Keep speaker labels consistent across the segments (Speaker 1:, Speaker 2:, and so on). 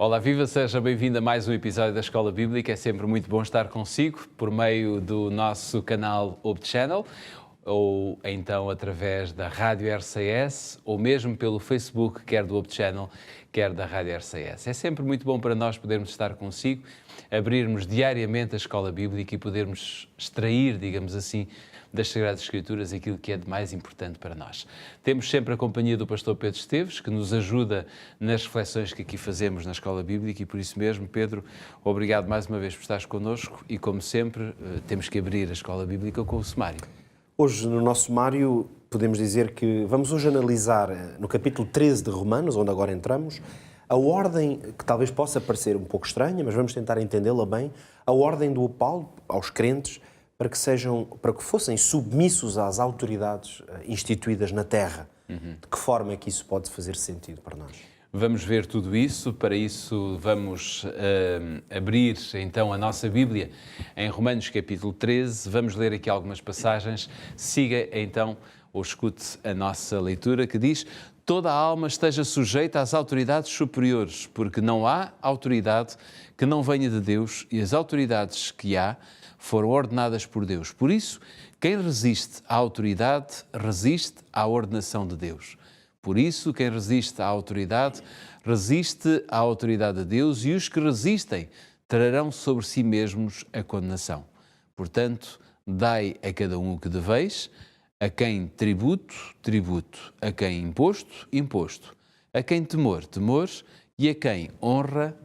Speaker 1: Olá, viva, seja bem-vindo a mais um episódio da Escola Bíblica. É sempre muito bom estar consigo por meio do nosso canal Hope Channel, ou então através da Rádio RCS, ou mesmo pelo Facebook, quer do Hope Channel, quer da Rádio RCS. É sempre muito bom para nós podermos estar consigo, abrirmos diariamente a Escola Bíblica e podermos extrair, digamos assim, das Sagradas Escrituras aquilo que é de mais importante para nós. Temos sempre a companhia do pastor Pedro Esteves, que nos ajuda nas reflexões que aqui fazemos na Escola Bíblica e por isso mesmo, Pedro, obrigado mais uma vez por estares connosco e, como sempre, temos que abrir a Escola Bíblica com o sumário.
Speaker 2: Hoje, no nosso sumário, podemos dizer que vamos hoje analisar, no capítulo 13 de Romanos, onde agora entramos, a ordem, que talvez possa parecer um pouco estranha, mas vamos tentar entendê-la bem, a ordem do Paulo aos crentes para que fossem submissos às autoridades instituídas na terra. De que forma é que isso pode fazer sentido para nós?
Speaker 1: Vamos ver tudo isso. Para isso vamos abrir então a nossa Bíblia em Romanos capítulo 13. Vamos ler aqui algumas passagens. Siga então ou escute a nossa leitura que diz: toda a alma esteja sujeita às autoridades superiores, porque não há autoridade que não venha de Deus e as autoridades que há foram ordenadas por Deus. Por isso, quem resiste à autoridade, resiste à ordenação de Deus. Por isso, quem resiste à autoridade de Deus, e os que resistem trarão sobre si mesmos a condenação. Portanto, dai a cada um o que deveis, a quem tributo, tributo, a quem imposto, imposto, a quem temor, temor, e a quem honra,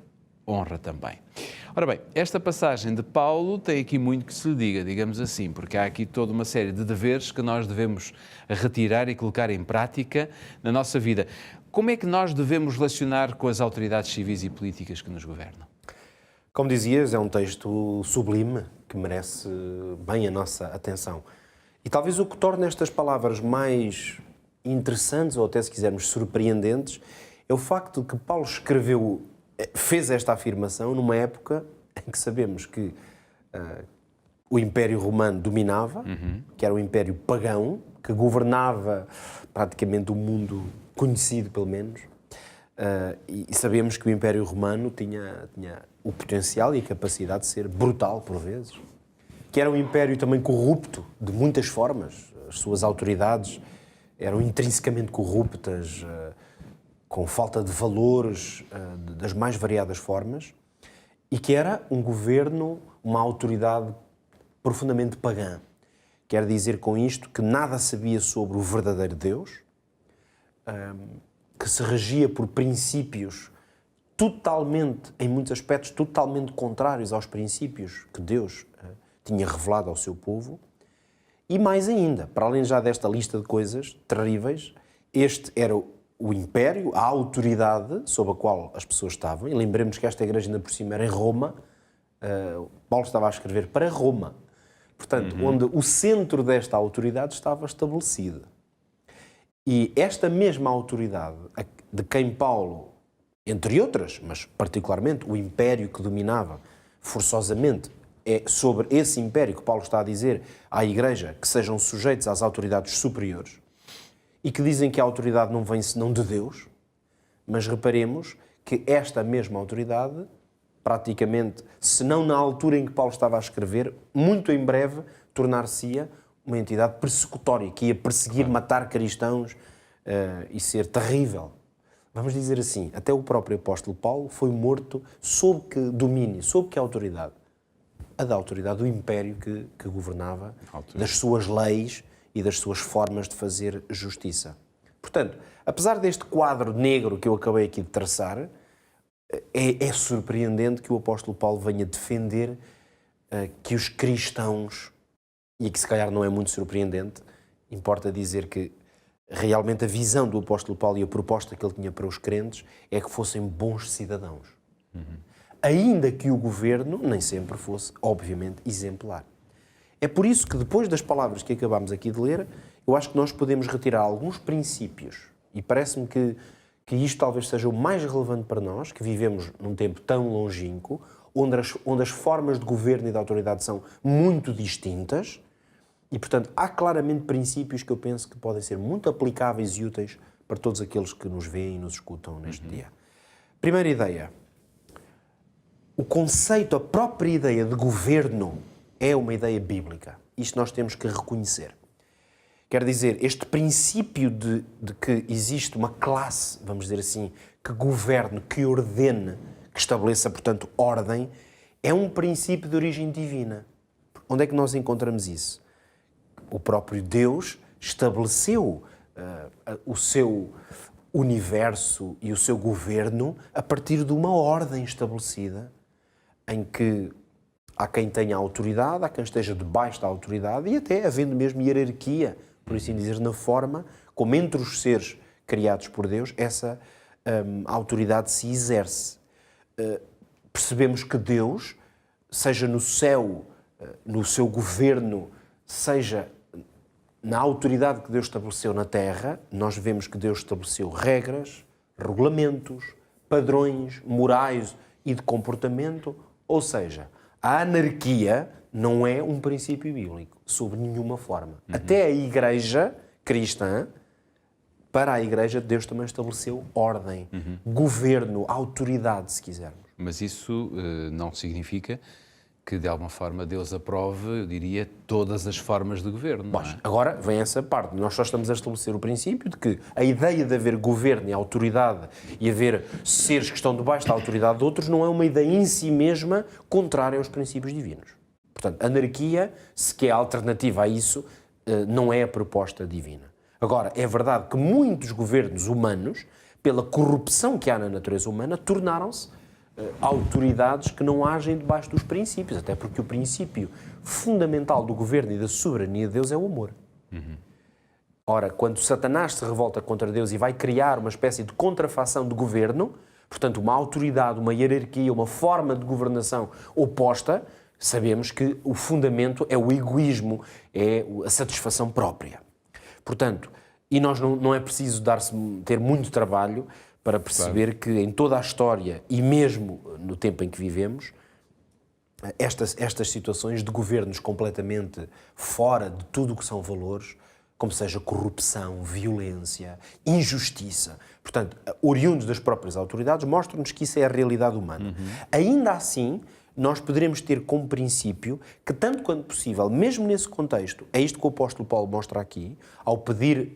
Speaker 1: honra também. Ora bem, esta passagem de Paulo tem aqui muito que se lhe diga, digamos assim, porque há aqui toda uma série de deveres que nós devemos retirar e colocar em prática na nossa vida. Como é que nós devemos relacionar com as autoridades civis e políticas que nos governam?
Speaker 2: Como dizias, é um texto sublime que merece bem a nossa atenção. E talvez o que torne estas palavras mais interessantes, ou até se quisermos surpreendentes, é o facto de que Paulo fez esta afirmação numa época em que sabemos que o Império Romano dominava, que era um império pagão, que governava praticamente o mundo conhecido, pelo menos, e sabemos que o Império Romano tinha o potencial e a capacidade de ser brutal, por vezes, que era um império também corrupto, de muitas formas. As suas autoridades eram intrinsecamente corruptas, com falta de valores das mais variadas formas, e que era um governo, uma autoridade profundamente pagã. Quer dizer com isto que nada sabia sobre o verdadeiro Deus, que se regia por princípios totalmente, em muitos aspectos, totalmente contrários aos princípios que Deus tinha revelado ao seu povo. E mais ainda, para além já desta lista de coisas terríveis, este era o império, a autoridade sob a qual as pessoas estavam. E lembremos que esta igreja ainda por cima era em Roma. Paulo estava a escrever para Roma. Portanto, onde o centro desta autoridade estava estabelecido. E esta mesma autoridade, de quem Paulo, entre outras, mas particularmente o império que dominava forçosamente, é sobre esse império que Paulo está a dizer à igreja que sejam sujeitos às autoridades superiores, e que dizem que a autoridade não vem senão de Deus, mas reparemos que esta mesma autoridade, praticamente, se não na altura em que Paulo estava a escrever, muito em breve tornar-se-ia uma entidade persecutória, que ia perseguir, matar cristãos e ser terrível. Vamos dizer assim, até o próprio apóstolo Paulo foi morto sob que domínio, sob que autoridade? A da autoridade do império que governava, das suas leis e das suas formas de fazer justiça. Portanto, apesar deste quadro negro que eu acabei aqui de traçar, é surpreendente que o apóstolo Paulo venha defender que os cristãos, e aqui se calhar não é muito surpreendente, importa dizer que realmente a visão do apóstolo Paulo e a proposta que ele tinha para os crentes é que fossem bons cidadãos. Ainda que o governo nem sempre fosse, obviamente, exemplar. É por isso que, depois das palavras que acabámos aqui de ler, eu acho que nós podemos retirar alguns princípios, e parece-me que isto talvez seja o mais relevante para nós, que vivemos num tempo tão longínquo, onde as formas de governo e de autoridade são muito distintas, e, portanto, há claramente princípios que eu penso que podem ser muito aplicáveis e úteis para todos aqueles que nos veem e nos escutam neste dia. Primeira ideia, o conceito, a própria ideia de governo é uma ideia bíblica. Isto nós temos que reconhecer. Quer dizer, este princípio de que existe uma classe, vamos dizer assim, que governe, que ordene, que estabeleça, portanto, ordem, é um princípio de origem divina. Onde é que nós encontramos isso? O próprio Deus estabeleceu o seu universo e o seu governo a partir de uma ordem estabelecida em que há quem tenha autoridade, há quem esteja debaixo da autoridade e até havendo mesmo hierarquia, por assim dizer, na forma como entre os seres criados por Deus essa autoridade se exerce. Percebemos que Deus, seja no céu, no seu governo, seja na autoridade que Deus estabeleceu na terra, nós vemos que Deus estabeleceu regras, regulamentos, padrões morais e de comportamento, ou seja, a anarquia não é um princípio bíblico, sob nenhuma forma. Até a Igreja cristã, para a Igreja, Deus também estabeleceu ordem, governo, autoridade, se quisermos.
Speaker 1: Mas isso não significa que, de alguma forma, Deus aprove, eu diria, todas as formas de governo. Não é?
Speaker 2: Agora vem essa parte. Nós só estamos a estabelecer o princípio de que a ideia de haver governo e autoridade e haver seres que estão debaixo da autoridade de outros não é uma ideia em si mesma contrária aos princípios divinos. Portanto, anarquia, se que é alternativa a isso, não é a proposta divina. Agora, é verdade que muitos governos humanos, pela corrupção que há na natureza humana, tornaram-se autoridades que não agem debaixo dos princípios, até porque o princípio fundamental do governo e da soberania de Deus é o amor. Ora, quando Satanás se revolta contra Deus e vai criar uma espécie de contrafação de governo, portanto, uma autoridade, uma hierarquia, uma forma de governação oposta, sabemos que o fundamento é o egoísmo, é a satisfação própria. Portanto, e nós não é preciso ter muito trabalho para perceber que em toda a história, e mesmo no tempo em que vivemos, estas situações de governos completamente fora de tudo o que são valores, como seja corrupção, violência, injustiça, portanto, oriundos das próprias autoridades, mostram-nos que isso é a realidade humana. Ainda assim, nós poderemos ter como princípio que, tanto quanto possível, mesmo nesse contexto, é isto que o apóstolo Paulo mostra aqui, ao pedir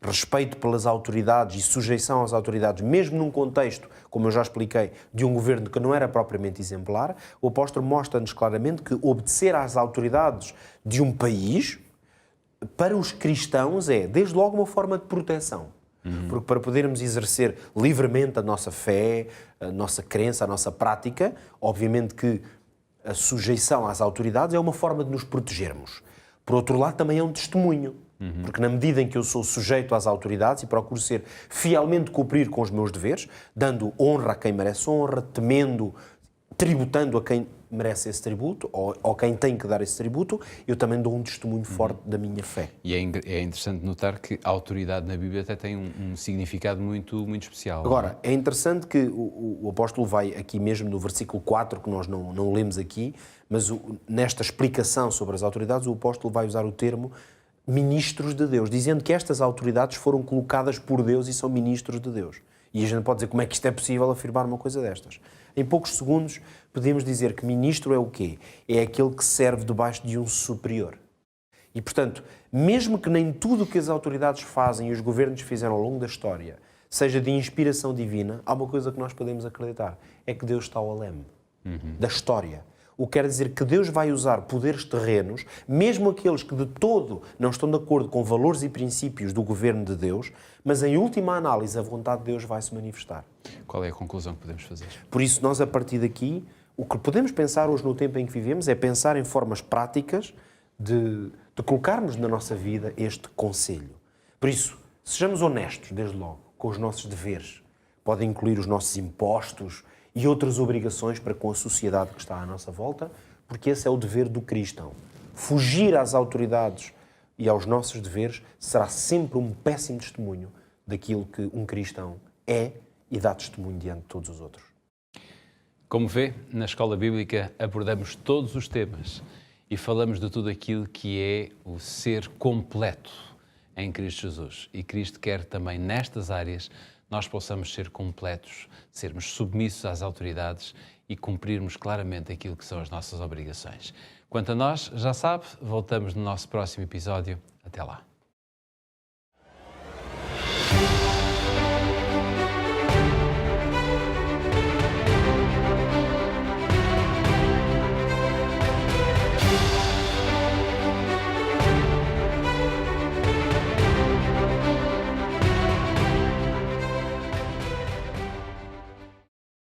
Speaker 2: respeito pelas autoridades e sujeição às autoridades, mesmo num contexto, como eu já expliquei, de um governo que não era propriamente exemplar, o apóstolo mostra-nos claramente que obedecer às autoridades de um país, para os cristãos, é, desde logo, uma forma de proteção. Porque para podermos exercer livremente a nossa fé, a nossa crença, a nossa prática, obviamente que a sujeição às autoridades é uma forma de nos protegermos. Por outro lado, também é um testemunho. Porque na medida em que eu sou sujeito às autoridades e procuro ser fielmente cumprir com os meus deveres, dando honra a quem merece honra, temendo, tributando a quem merece esse tributo, ou quem tem que dar esse tributo, eu também dou um testemunho forte da minha fé.
Speaker 1: E é interessante notar que a autoridade na Bíblia até tem um significado muito, muito especial.
Speaker 2: Agora, é interessante que o apóstolo vai aqui mesmo no versículo 4, que nós não lemos aqui, mas nesta explicação sobre as autoridades, o apóstolo vai usar o termo ministros de Deus, dizendo que estas autoridades foram colocadas por Deus e são ministros de Deus. E a gente pode dizer como é que isto é possível afirmar uma coisa destas. Em poucos segundos, podemos dizer que ministro é o quê? É aquele que serve debaixo de um superior. E, portanto, mesmo que nem tudo o que as autoridades fazem e os governos fizeram ao longo da história seja de inspiração divina, há uma coisa que nós podemos acreditar, é que Deus está ao leme da história. O que quer dizer que Deus vai usar poderes terrenos, mesmo aqueles que de todo não estão de acordo com valores e princípios do governo de Deus, mas em última análise a vontade de Deus vai se manifestar.
Speaker 1: Qual é a conclusão que podemos fazer?
Speaker 2: Por isso nós, a partir daqui, o que podemos pensar hoje no tempo em que vivemos é pensar em formas práticas de colocarmos na nossa vida este conselho. Por isso, sejamos honestos, desde logo, com os nossos deveres. Podem incluir os nossos impostos e outras obrigações para com a sociedade que está à nossa volta, porque esse é o dever do cristão. Fugir às autoridades e aos nossos deveres será sempre um péssimo testemunho daquilo que um cristão é e dá testemunho diante de todos os outros.
Speaker 1: Como vê, na Escola Bíblica abordamos todos os temas e falamos de tudo aquilo que é o ser completo em Cristo Jesus. E Cristo quer também nestas áreas nós possamos ser completos, sermos submissos às autoridades e cumprirmos claramente aquilo que são as nossas obrigações. Quanto a nós, já sabe, voltamos no nosso próximo episódio. Até lá.